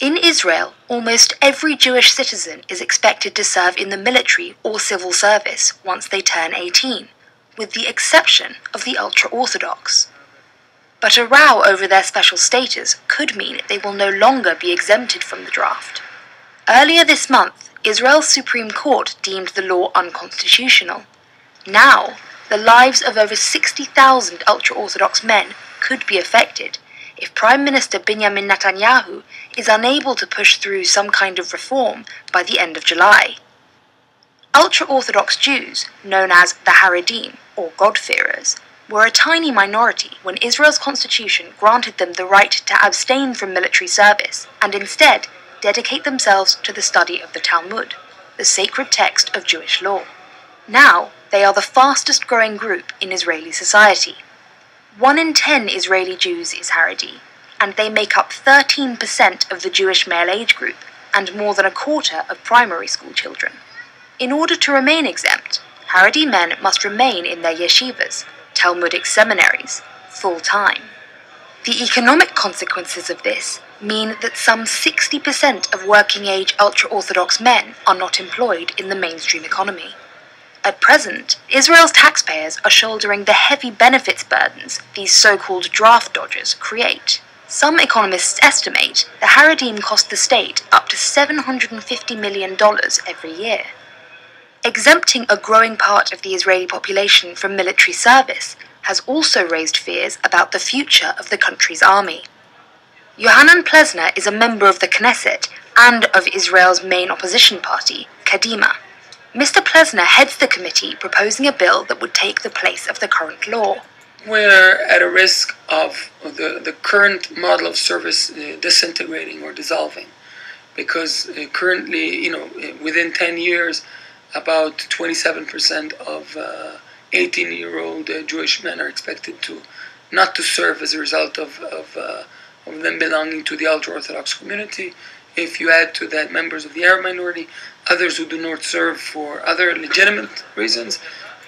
In Israel, almost every Jewish citizen is expected to serve in the military or civil service once they turn 18, with the exception of the Ultra Orthodox. But a row over their special status could mean they will no longer be exempted from the draft. Earlier this month, Israel's Supreme Court deemed the law unconstitutional. Now, the lives of over 60,000 ultra-Orthodox men could be affected if Prime Minister Benjamin Netanyahu is unable to push through some kind of reform by the end of July. Ultra-Orthodox Jews, known as the Haredim, or God-fearers, were a tiny minority when Israel's constitution granted them the right to abstain from military service and instead dedicate themselves to the study of the Talmud, the sacred text of Jewish law. Now, they are the fastest growing group in Israeli society. 1 in 10 Israeli Jews is Haredi, and they make up 13% of the Jewish male age group and more than a quarter of primary school children. In order to remain exempt, Haredi men must remain in their yeshivas, Talmudic seminaries, full-time. The economic consequences of this mean that some 60% of working-age ultra-Orthodox men are not employed in the mainstream economy. At present, Israel's taxpayers are shouldering the heavy benefits burdens these so-called draft dodgers create. Some economists estimate the Haredim cost the state up to $750 million every year. Exempting a growing part of the Israeli population from military service has also raised fears about the future of the country's army. Yohanan Plesner is a member of the Knesset and of Israel's main opposition party, Kadima. Mr. Plesner heads the committee proposing a bill that would take the place of the current law. We're at a risk of the current model of service disintegrating or dissolving, because currently, within 10 years, about 27% of 18-year-old Jewish men are expected not to serve as a result of them belonging to the ultra-Orthodox community. If you add to that members of the Arab minority, others who do not serve for other legitimate reasons,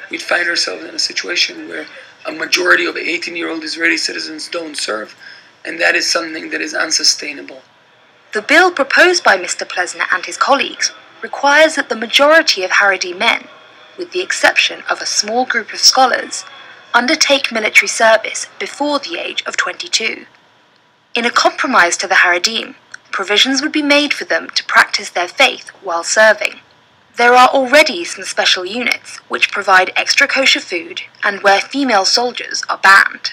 we'd find ourselves in a situation where a majority of 18-year-old Israeli citizens don't serve, and that is something that is unsustainable. The bill proposed by Mr. Plesner and his colleagues requires that the majority of Haredi men, with the exception of a small group of scholars, undertake military service before the age of 22. In a compromise to the Haredim, provisions would be made for them to practice their faith while serving. There are already some special units which provide extra kosher food and where female soldiers are banned.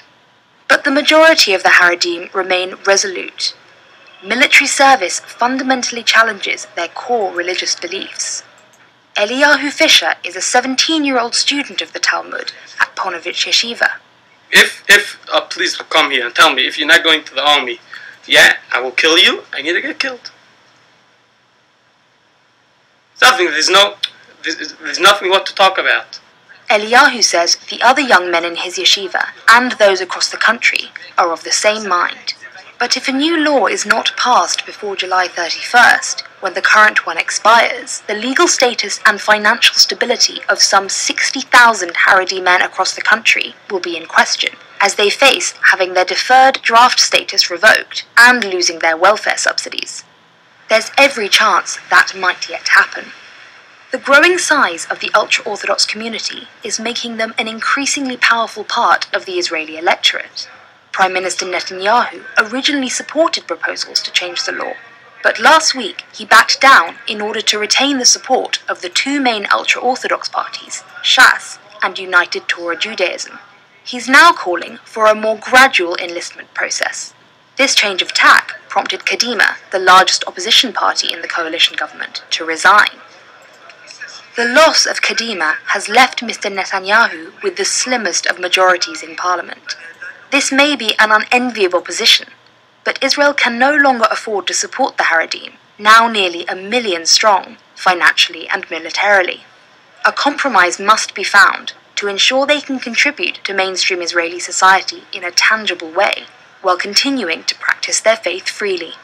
But the majority of the Haredim remain resolute. Military service fundamentally challenges their core religious beliefs. Eliyahu Fisher is a 17-year-old student of the Talmud at Ponevezh Yeshiva. Please come here and tell me if you're not going to the army. Yeah, I will kill you. I need to get killed. There's nothing what to talk about. Eliyahu says the other young men in his yeshiva and those across the country are of the same mind. But if a new law is not passed before July 31st, when the current one expires, the legal status and financial stability of some 60,000 Haredi men across the country will be in question, as they face having their deferred draft status revoked and losing their welfare subsidies. There's every chance that might yet happen. The growing size of the ultra-Orthodox community is making them an increasingly powerful part of the Israeli electorate. Prime Minister Netanyahu originally supported proposals to change the law, but last week he backed down in order to retain the support of the two main ultra-Orthodox parties, Shas and United Torah Judaism. He's now calling for a more gradual enlistment process. This change of tack prompted Kadima, the largest opposition party in the coalition government, to resign. The loss of Kadima has left Mr. Netanyahu with the slimmest of majorities in parliament. This may be an unenviable position, but Israel can no longer afford to support the Haredim, now nearly 1 million strong, financially and militarily. A compromise must be found to ensure they can contribute to mainstream Israeli society in a tangible way, while continuing to practice their faith freely.